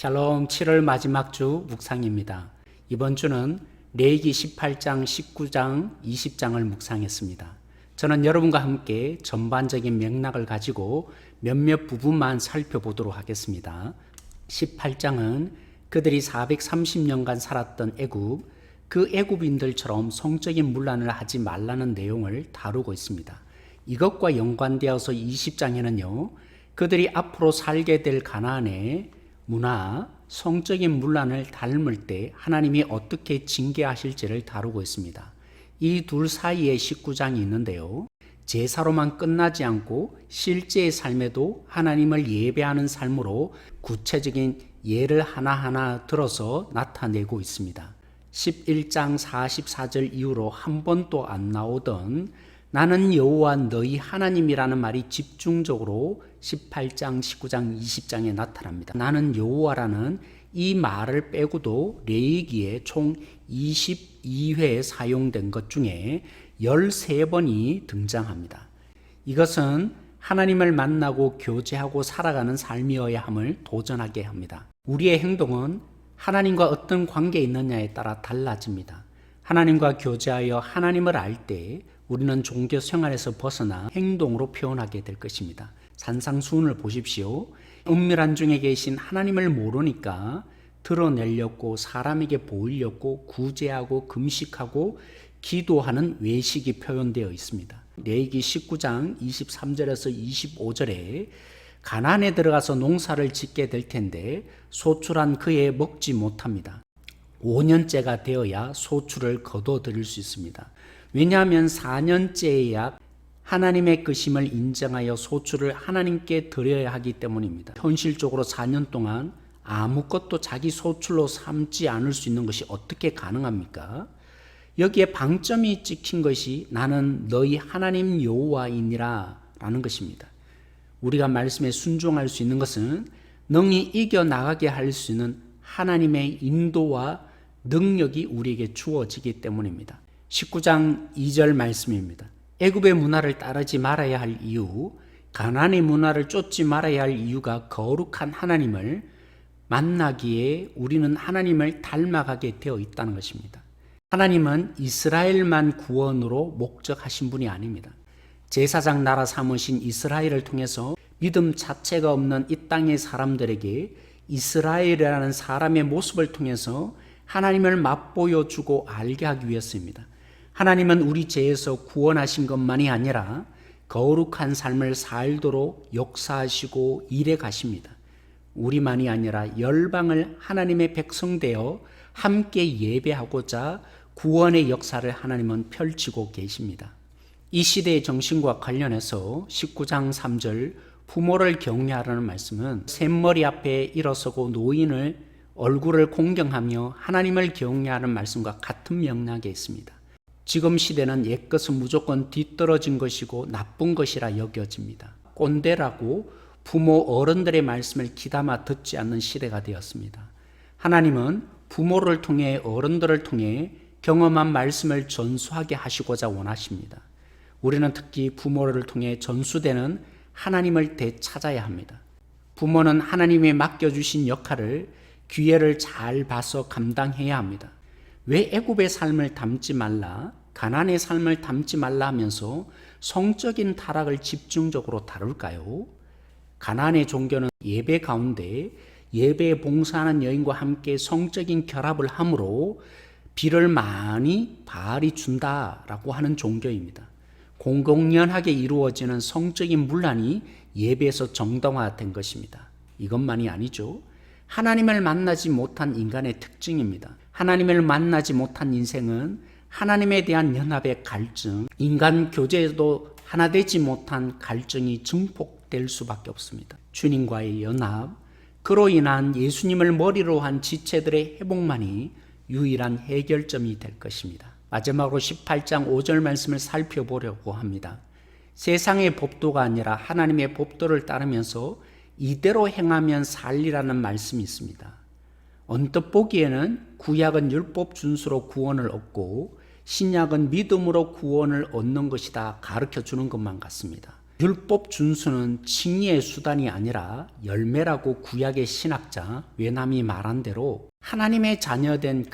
샬롬 7월 마지막 주 묵상입니다. 이번 주는 레위기 18장, 19장, 20장을 묵상했습니다. 저는 여러분과 함께 전반적인 맥락을 가지고 몇몇 부분만 살펴보도록 하겠습니다. 18장은 그들이 430년간 살았던 애굽, 그 애굽인들처럼 성적인 문란을 하지 말라는 내용을 다루고 있습니다. 이것과 연관되어서 20장에는요, 그들이 앞으로 살게 될 가나안의 문화, 성적인 문란을 닮을 때 하나님이 어떻게 징계하실지를 다루고 있습니다. 이 둘 사이에 19장이 있는데요. 제사로만 끝나지 않고 실제의 삶에도 하나님을 예배하는 삶으로 구체적인 예를 하나하나 들어서 나타내고 있습니다. 11장 44절 이후로 한 번도 안 나오던 나는 여호와 너희 하나님이라는 말이 집중적으로 18장, 19장, 20장에 나타납니다. 나는 여호와라는 이 말을 빼고도 레위기에 총 22회 사용된 것 중에 13번이 등장합니다. 이것은 하나님을 만나고 교제하고 살아가는 삶이어야 함을 도전하게 합니다. 우리의 행동은 하나님과 어떤 관계에 있느냐에 따라 달라집니다. 하나님과 교제하여 하나님을 알 때 우리는 종교 생활에서 벗어나 행동으로 표현하게 될 것입니다. 산상수훈을 보십시오. 은밀한 중에 계신 하나님을 모르니까 드러내려고 사람에게 보이려고 구제하고 금식하고 기도하는 외식이 표현되어 있습니다. 레위기 19장 23절에서 25절에 가나안에 들어가서 농사를 짓게 될 텐데 소출한 그에 먹지 못합니다. 5년째가 되어야 소출을 거둬들일 수 있습니다. 왜냐하면 4년째에야 하나님의 끄심을 인정하여 소출을 하나님께 드려야 하기 때문입니다. 현실적으로 4년 동안 아무것도 자기 소출로 삼지 않을 수 있는 것이 어떻게 가능합니까? 여기에 방점이 찍힌 것이 나는 너희 하나님 여호와이니라 라는 것입니다. 우리가 말씀에 순종할 수 있는 것은 능히 이겨나가게 할 수 있는 하나님의 인도와 능력이 우리에게 주어지기 때문입니다. 19장 2절 말씀입니다. 애굽의 문화를 따르지 말아야 할 이유, 가나안의 문화를 쫓지 말아야 할 이유가 거룩한 하나님을 만나기에 우리는 하나님을 닮아가게 되어 있다는 것입니다. 하나님은 이스라엘만 구원으로 목적하신 분이 아닙니다. 제사장 나라 삼으신 이스라엘을 통해서 믿음 자체가 없는 이 땅의 사람들에게 이스라엘이라는 사람의 모습을 통해서 하나님을 맛보여주고 알게 하기 위해서입니다. 하나님은 우리 죄에서 구원하신 것만이 아니라 거룩한 삶을 살도록 역사하시고 일해 가십니다. 우리만이 아니라 열방을 하나님의 백성 되어 함께 예배하고자 구원의 역사를 하나님은 펼치고 계십니다. 이 시대의 정신과 관련해서 19장 3절 부모를 경외하라는 말씀은 샘머리 앞에 일어서고 노인을 얼굴을 공경하며 하나님을 경외하는 말씀과 같은 맥락에 있습니다. 지금 시대는 옛것은 무조건 뒤떨어진 것이고 나쁜 것이라 여겨집니다. 꼰대라고 부모 어른들의 말씀을 귀담아 듣지 않는 시대가 되었습니다. 하나님은 부모를 통해 어른들을 통해 경험한 말씀을 전수하게 하시고자 원하십니다. 우리는 특히 부모를 통해 전수되는 하나님을 되찾아야 합니다. 부모는 하나님이 맡겨주신 역할을 기회를 잘 봐서 감당해야 합니다. 왜 애굽의 삶을 담지 말라, 가나안의 삶을 담지 말라 하면서 성적인 타락을 집중적으로 다룰까요? 가나안의 종교는 예배 가운데 예배에 봉사하는 여인과 함께 성적인 결합을 함으로 비를 많이 바알이 준다라고 하는 종교입니다. 공공연하게 이루어지는 성적인 문란이 예배에서 정당화된 것입니다. 이것만이 아니죠. 하나님을 만나지 못한 인간의 특징입니다. 하나님을 만나지 못한 인생은 하나님에 대한 연합의 갈증, 인간 교제에도 하나 되지 못한 갈증이 증폭될 수밖에 없습니다. 주님과의 연합, 그로 인한 예수님을 머리로 한 지체들의 회복만이 유일한 해결점이 될 것입니다. 마지막으로 18장 5절 말씀을 살펴보려고 합니다. 세상의 법도가 아니라 하나님의 법도를 따르면서 이대로 행하면 살리라는 말씀이 있습니다. 언뜻 보기에는 구약은 율법 준수로 구원을 얻고 신약은 믿음으로 구원을 얻는 것이다 가르쳐 주는 것만 같습니다. 율법 준수는 칭의의 수단이 아니라 열매라고 구약의 신학자 외남이 말한 대로 하나님의 자녀된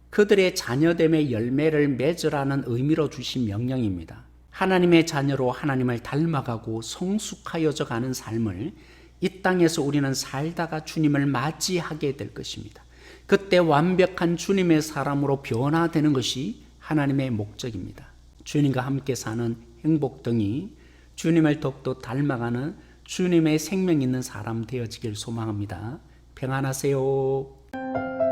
그들의 자녀됨의 열매를 맺으라는 의미로 주신 명령입니다. 하나님의 자녀로 하나님을 닮아가고 성숙하여져 가는 삶을 이 땅에서 우리는 살다가 주님을 맞이하게 될 것입니다. 그때 완벽한 주님의 사람으로 변화되는 것이 하나님의 목적입니다. 주님과 함께 사는 행복등이 주님을 더욱더 닮아가는 주님의 생명 있는 사람 되어지길 소망합니다. 평안하세요.